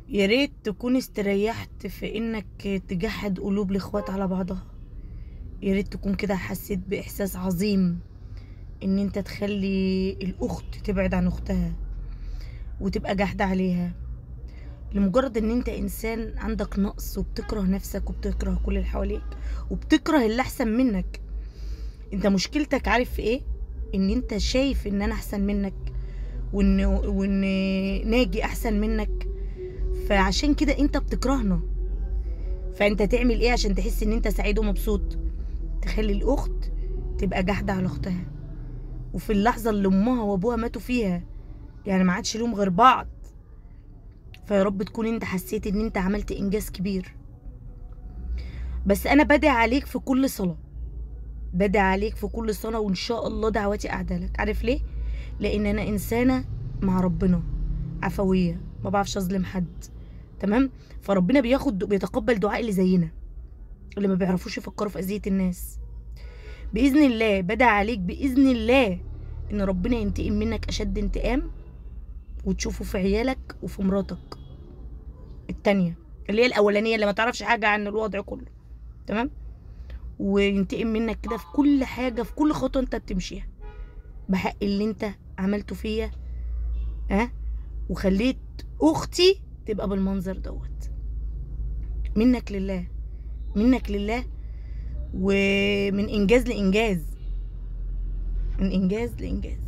يا ريت تكون استريحت في انك تجحد قلوب الاخوات على بعضها. يا ريت تكون كده حسيت باحساس عظيم ان انت تخلي الاخت تبعد عن اختها وتبقى جاحدة عليها لمجرد ان انت انسان عندك نقص وبتكره نفسك وبتكره كل اللي حواليك وبتكره اللي احسن منك. انت مشكلتك عارف في ايه؟ ان انت شايف ان انا احسن منك وان ناجي احسن منك، فعشان كده انت بتكرهنا. فانت تعمل ايه عشان تحس ان انت سعيد ومبسوط؟ تخلي الاخت تبقى جاحدة على اختها، وفي اللحظة اللي امها وابوها ماتوا فيها يعني ما عادش لهم غير بعض. فيا رب تكون انت حسيت ان انت عملت انجاز كبير. بس انا بدعي عليك في كل صلاة، بدعي عليك في كل صلاة، وان شاء الله دعواتي قاعدة لك. عارف ليه؟ لان انا انسانة مع ربنا عفوية، ما بعرفش اظلم حد. تمام؟ فربنا بيتقبل دعاء اللي زينا، اللي ما بيعرفوش يفكروا في اذية الناس. باذن الله بدعي عليك باذن الله ان ربنا ينتقم منك اشد انتقام، وتشوفه في عيالك وفي مراتك التانية اللي هي الاولانية اللي ما تعرفش حاجة عن الوضع كله. تمام؟ وينتقم منك كده في كل حاجة، في كل خطوة انت بتمشيها، بحق اللي انت عملته فيا. ها؟ وخليت اختي تبقى بالمنظر دوت. منك لله، منك لله، ومن انجاز لانجاز، من انجاز لانجاز.